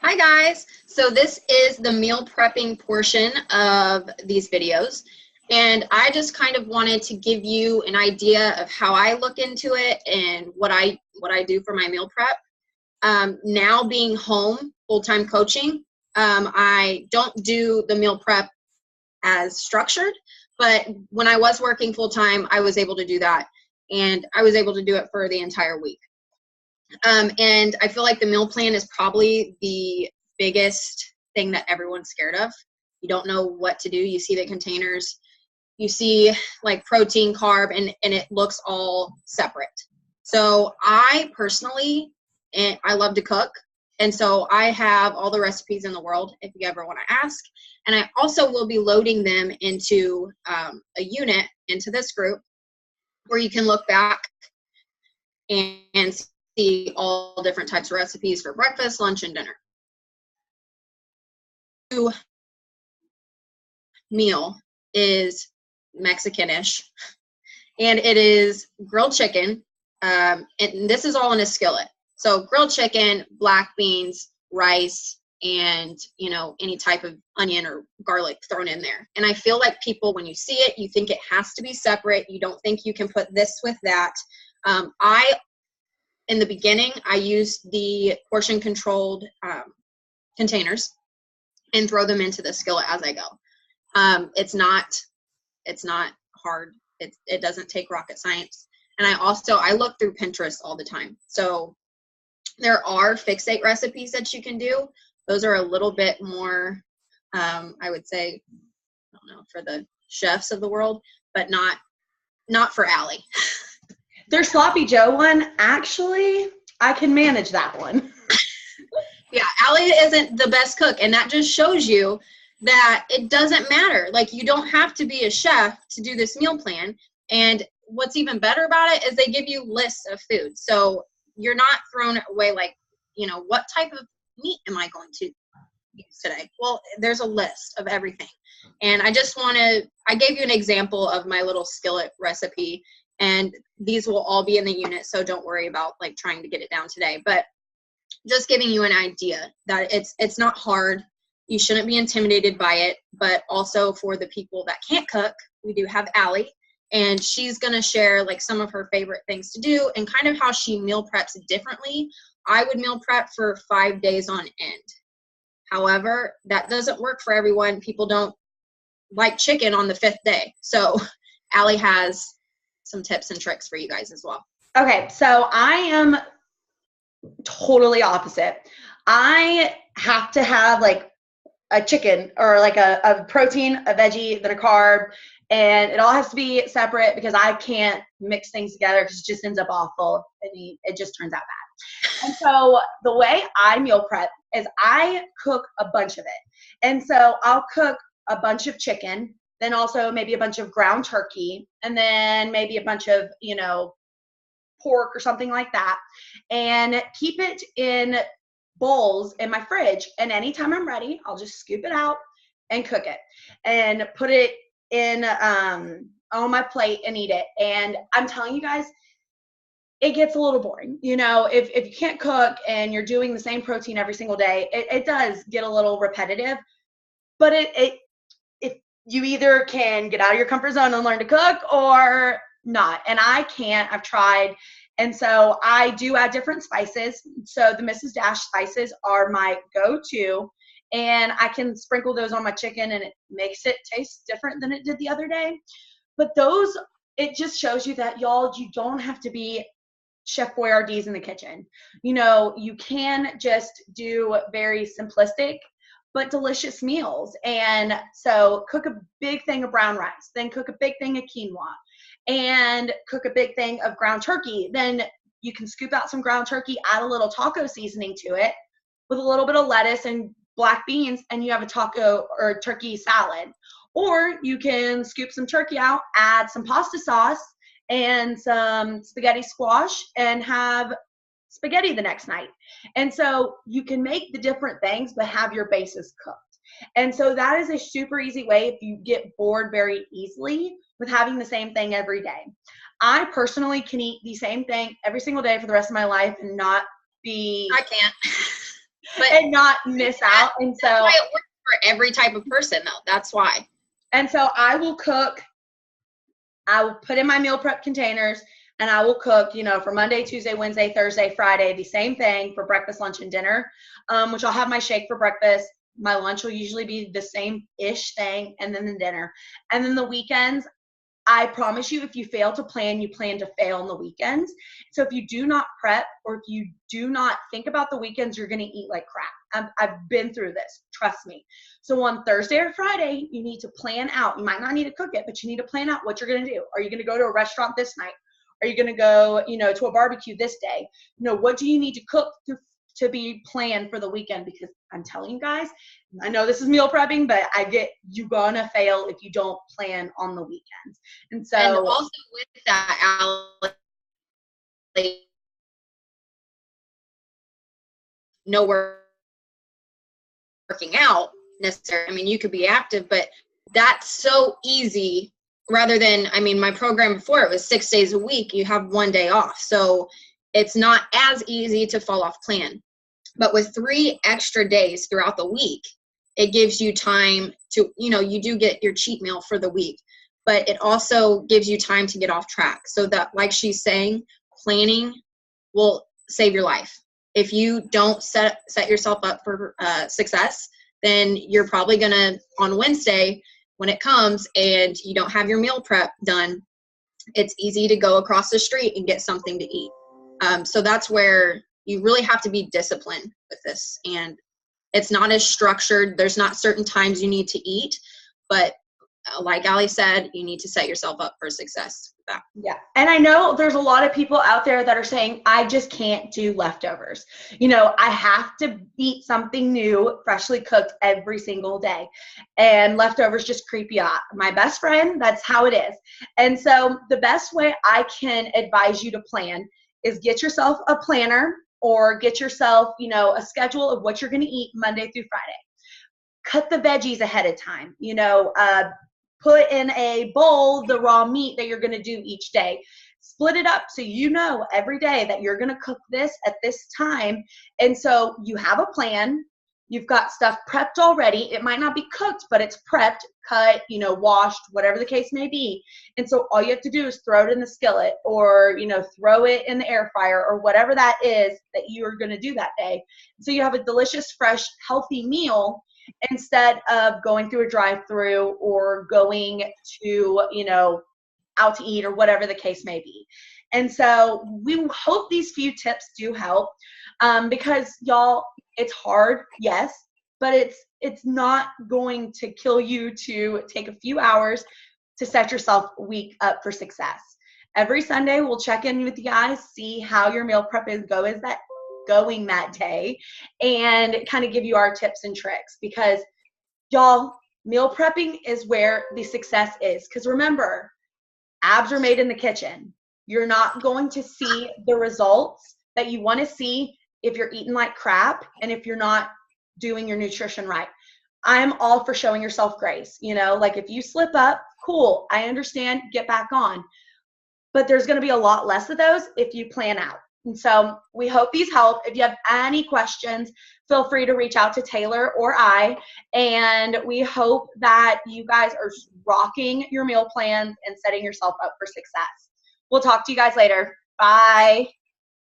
Hi guys, so this is the meal prepping portion of these videos, and I just kind of wanted to give you an idea of how I look into it and what I do for my meal prep. Now being home full-time coaching, I don't do the meal prep as structured, but when I was working full-time, I was able to do that, and I was able to do it for the entire week. And I feel like the meal plan is probably the biggest thing that everyone's scared of. You don't know what to do. You see the containers, you see like protein, carb, and it looks all separate. So I personally, and I love to cook. And so I have all the recipes in the world if you ever want to ask. And I also will be loading them into a unit into this group where you can look back and see all different types of recipes for breakfast, lunch, and dinner. Meal is Mexicanish, and it is grilled chicken, and this is all in a skillet. So grilled chicken, black beans, rice, and any type of onion or garlic thrown in there. And I feel like people, when you see it, you think it has to be separate. You don't think you can put this with that. In the beginning, I used the portion controlled containers and throw them into the skillet as I go. It's not hard. It doesn't take rocket science. And I look through Pinterest all the time. So there are fixate recipes that you can do. Those are a little bit more, I would say, I don't know, for the chefs of the world, but not for Allie. Their Sloppy Joe one, actually, I can manage that one. Yeah, Allie isn't the best cook, and that just shows you that it doesn't matter. Like, you don't have to be a chef to do this meal plan. And what's even better about it is they give you lists of food. So you're not thrown away like, what type of meat am I going to use today? Well, there's a list of everything. And I gave you an example of my little skillet recipe, and these will all be in the unit, so don't worry about like trying to get it down today. But just giving you an idea that it's not hard. You shouldn't be intimidated by it. But also for the people that can't cook, we do have Allie, and she's going to share like some of her favorite things to do and kind of how she meal preps differently. I would meal prep for 5 days on end. However, that doesn't work for everyone. People don't like chicken on the 5th day. So Allie has some tips and tricks for you guys as well. Okay, so I am totally opposite. I have to have like a chicken or like a protein, a veggie, then a carb, and it all has to be separate because I can't mix things together because it just ends up awful and it just turns out bad. And so the way I meal prep is I cook a bunch of it. And so I'll cook a bunch of chicken, then also maybe a bunch of ground turkey, and then maybe a bunch of, pork or something like that, and keep it in bowls in my fridge. And anytime I'm ready, I'll just scoop it out and cook it and put it in on my plate and eat it. And I'm telling you guys, it gets a little boring. If you can't cook and you're doing the same protein every single day, it does get a little repetitive. But if you either can get out of your comfort zone and learn to cook or not. And I can't. I've tried. And so I do add different spices. So the Mrs. Dash spices are my go-to. And I can sprinkle those on my chicken and it makes it taste different than it did the other day. But it just shows you that, y'all, you don't have to be Chef Boyardee's in the kitchen. You can just do very simplistic but delicious meals. And so cook a big thing of brown rice, then cook a big thing of quinoa, and cook a big thing of ground turkey. Then you can scoop out some ground turkey, add a little taco seasoning to it with a little bit of lettuce and black beans, and you have a taco or turkey salad. Or you can scoop some turkey out, add some pasta sauce and some spaghetti squash, and have spaghetti the next night. And so you can make the different things, but have your bases cooked. And so that is a super easy way if you get bored very easily with having the same thing every day. I personally can eat the same thing every single day for the rest of my life and not be... I can't. and not miss out. And so that's why it works for every type of person though. That's why. And so I will cook, I will put in my meal prep containers, and I will cook, you know, for Monday, Tuesday, Wednesday, Thursday, Friday, the same thing for breakfast, lunch, and dinner, which I'll have my shake for breakfast. My lunch will usually be the same-ish thing, and then the dinner. And then the weekends, I promise you, if you fail to plan, you plan to fail on the weekends. So if you do not prep, or if you do not think about the weekends, you're going to eat like crap. I've been through this, trust me. So on Thursday or Friday, you need to plan out. You might not need to cook it, but you need to plan out what you're going to do. Are you going to go to a restaurant this night? Are you going to go, you know, to a barbecue this day? You know, what do you need to cook to be planned for the weekend? Because I'm telling you guys, I know this is meal prepping, but you're gonna fail if you don't plan on the weekends. And so, and also with that, Allie, no working out necessarily. I mean, you could be active, but that's so easy. Rather than, I mean, my program before, it was 6 days a week. You have 1 day off, so it's not as easy to fall off plan. But with 3 extra days throughout the week, it gives you time to, you know, you do get your cheat meal for the week, but it also gives you time to get off track. So that, like she's saying, planning will save your life. If you don't set yourself up for success, then you're probably gonna, on Wednesday, when it comes and you don't have your meal prep done, it's easy to go across the street and get something to eat. So that's where you really have to be disciplined with this. And it's not as structured. There's not certain times you need to eat, but like Allie said, you need to set yourself up for success with that. Yeah. And I know there's a lot of people out there that are saying, I just can't do leftovers. You know, I have to eat something new, freshly cooked every single day. And leftovers just creep you out. My best friend, that's how it is. And so the best way I can advise you to plan is get yourself a planner, or get yourself, you know, a schedule of what you're going to eat Monday through Friday. Cut the veggies ahead of time, you know, put in a bowl the raw meat that you're going to do each day. Split it up so you know every day that you're going to cook this at this time. And so you have a plan. You've got stuff prepped already. It might not be cooked, but it's prepped, cut, you know, washed, whatever the case may be. And so all you have to do is throw it in the skillet, or, you know, throw it in the air fryer, or whatever that is that you're going to do that day. So you have a delicious, fresh, healthy meal instead of going through a drive-through or going to, you know, out to eat, or whatever the case may be. And so we hope these few tips do help, because y'all, it's hard, yes, but it's not going to kill you to take a few hours to set yourself a week up for success. Every Sunday, we'll check in with you guys, see how your meal prep is going that day, and kind of give you our tips and tricks. Because y'all, meal prepping is where the success is. Because remember, abs are made in the kitchen. You're not going to see the results that you want to see if you're eating like crap and if you're not doing your nutrition right. I'm all for showing yourself grace. You know, like if you slip up, cool, I understand, get back on. But there's going to be a lot less of those if you plan out. And so we hope these help. If you have any questions, feel free to reach out to Taylor or I. And we hope that you guys are rocking your meal plans and setting yourself up for success. We'll talk to you guys later. Bye.